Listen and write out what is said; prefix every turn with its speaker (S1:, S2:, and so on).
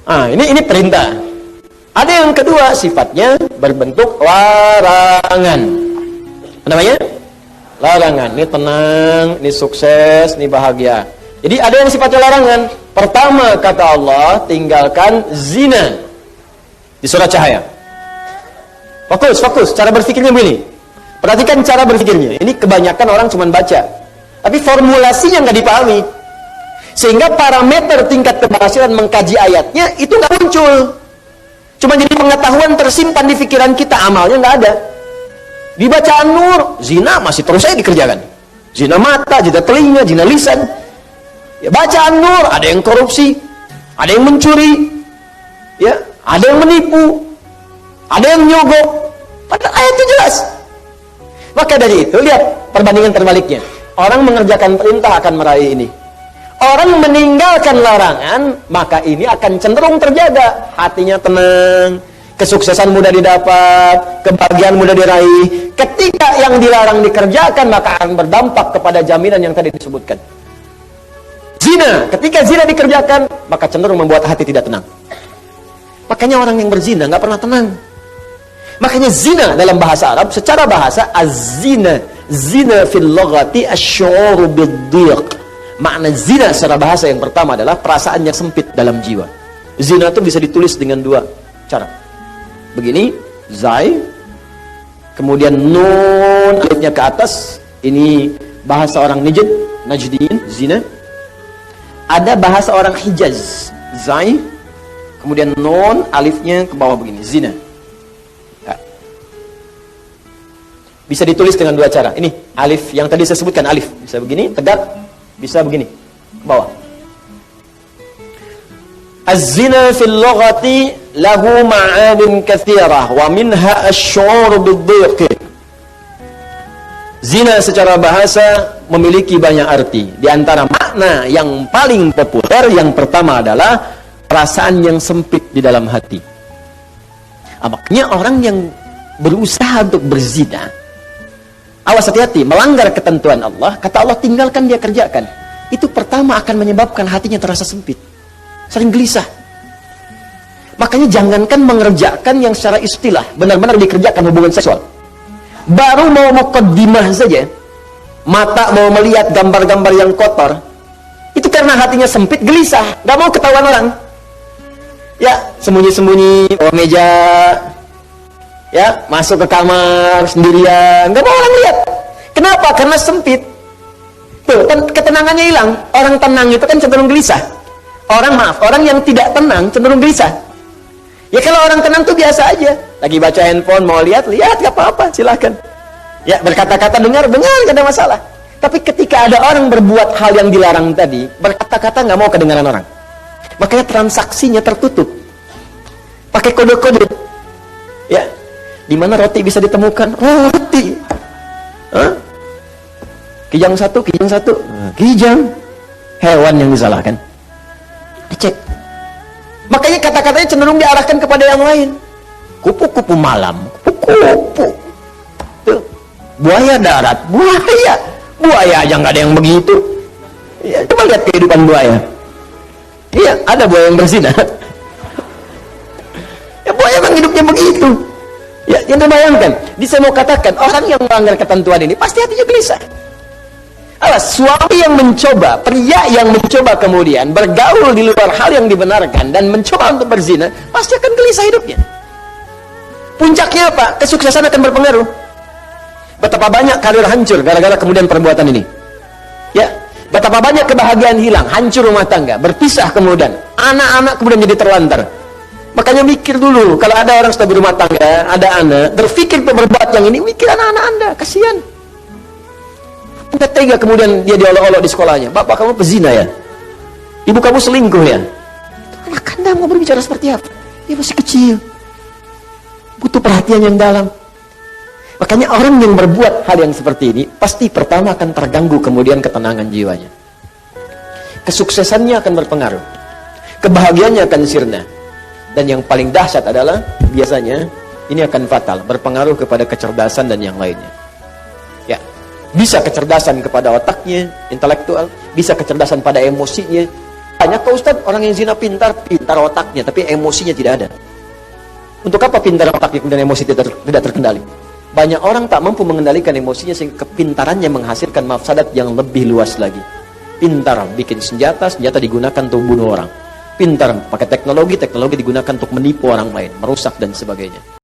S1: Ini perintah. Ada yang kedua, sifatnya berbentuk larangan. Apa namanya? Larangan. Ini tenang, ini sukses, ini bahagia. Jadi ada yang sifatnya larangan. Pertama kata Allah, tinggalkan zina. Di surat Cahaya. Fokus. Cara berpikirnya begini. Perhatikan cara berpikirnya. Ini kebanyakan orang cuma baca. Tapi formulasinya nggak dipahami. Sehingga parameter tingkat keberhasilan mengkaji ayatnya itu nggak muncul. Cuma jadi pengetahuan tersimpan di pikiran kita, amalnya nggak ada. Di bacaan Nur, zina masih terus saja dikerjakan. Zina mata, zina telinga, zina lisan. Ya, bacaan Nur, ada yang korupsi, ada yang mencuri, ya, ada yang menipu, ada yang nyogok. Padahal ayat itu jelas. Maka dari itu, lihat perbandingan terbaliknya. Orang mengerjakan perintah akan meraih ini. Orang meninggalkan larangan, maka ini akan cenderung terjaga. Hatinya tenang, kesuksesan mudah didapat, kebahagiaan mudah diraih. Ketika yang dilarang dikerjakan, maka akan berdampak kepada jaminan yang tadi disebutkan. Zina, ketika zina dikerjakan, maka cenderung membuat hati tidak tenang. Makanya orang yang berzina nggak pernah tenang. Makanya zina dalam bahasa Arab, secara bahasa az-zina, zina fil lughati asy-syu'ur bid-dhiq. Makna zina secara bahasa yang pertama adalah perasaan yang sempit dalam jiwa. Zina itu bisa ditulis dengan dua cara. Begini, zai, kemudian nun, alifnya ke atas. Ini bahasa orang Najdiyin, zina. Ada bahasa orang Hijaz, zai, kemudian nun, alifnya ke bawah begini, zina. Ya. Bisa ditulis dengan dua cara. Ini alif yang tadi saya sebutkan, alif bisa begini, tegak, bisa begini, ke bawah. Az-zina fil lughati lahu ma'anin katsirah wa minha asy-syu'ur bid-dhiq. Zina secara bahasa memiliki banyak arti. Di antara makna yang paling populer, yang pertama adalah perasaan yang sempit di dalam hati. Makanya orang yang berusaha untuk berzina, awas, hati-hati, melanggar ketentuan Allah, kata Allah tinggalkan, dia kerjakan. Itu pertama akan menyebabkan hatinya terasa sempit, sering gelisah. Makanya jangankan mengerjakan yang secara istilah, benar-benar dikerjakan hubungan seksual. Baru mau muqaddimah saja, mata mau melihat gambar-gambar yang kotor, itu karena hatinya sempit, gelisah, gak mau ketahuan orang. Ya, sembunyi-sembunyi bawah meja, ya, masuk ke kamar sendirian, gak mau orang lihat. Kenapa? Karena sempit. Tuh, kan ketenangannya hilang. Orang tenang itu kan cenderung gelisah. Orang yang tidak tenang cenderung gelisah. Ya kalau orang tenang tuh biasa aja. Lagi baca handphone, mau lihat, gak apa-apa, silahkan. Ya, berkata-kata, dengar, gak ada masalah. Tapi ketika ada orang berbuat hal yang dilarang tadi, berkata-kata gak mau kedengaran orang. Makanya transaksinya tertutup. Pakai kode-kode. Ya, di mana roti bisa ditemukan? Roti. Hah? Kijang satu. Kijang. Hewan yang disalahkan. Cek. Makanya kata-katanya cenderung diarahkan kepada yang lain. Kupu-kupu malam. Kupu-kupu. Tuh. Buaya darat. Buaya aja nggak ada yang begitu. Ya, coba lihat kehidupan buaya. Iya, ada buaya yang berzina. Ya, buaya memang hidupnya begitu. Ya, yang terbayangkan. Saya mau katakan, orang yang melanggar ketentuan ini pasti hatinya gelisah. Suami yang mencoba, pria yang mencoba kemudian bergaul di luar hal yang dibenarkan dan mencoba untuk berzina, pasti akan gelisah hidupnya. Puncaknya apa? Kesuksesan akan berpengaruh. Betapa banyak karir hancur gara-gara kemudian perbuatan ini. Ya, betapa banyak kebahagiaan hilang, hancur rumah tangga, berpisah kemudian, anak-anak kemudian jadi terlantar. Makanya mikir dulu, kalau ada orang sudah berumah tangga, ada anak, berpikir untuk berbuat yang ini, mikir anak-anak Anda, kasihan. Anda tega kemudian dia diolok-olok di sekolahnya. Bapak kamu pezina ya? Ibu kamu selingkuh ya? Anak Anda mau berbicara seperti apa? Dia masih kecil. Butuh perhatian yang dalam. Makanya orang yang berbuat hal yang seperti ini, pasti pertama akan terganggu kemudian ketenangan jiwanya. Kesuksesannya akan berpengaruh. Kebahagiaannya akan sirna. Dan yang paling dahsyat adalah, biasanya, ini akan fatal. Berpengaruh kepada kecerdasan dan yang lainnya. Ya. Bisa kecerdasan kepada otaknya, intelektual, bisa kecerdasan pada emosinya, Banyak kok Ustaz, orang yang zina pintar otaknya, tapi emosinya tidak ada. Untuk apa pintar otaknya dan emosi tidak terkendali? Banyak orang tak mampu mengendalikan emosinya sehingga kepintarannya menghasilkan mafsadat yang lebih luas lagi. Pintar bikin senjata digunakan untuk bunuh orang. Pintar pakai teknologi digunakan untuk menipu orang lain, merusak dan sebagainya.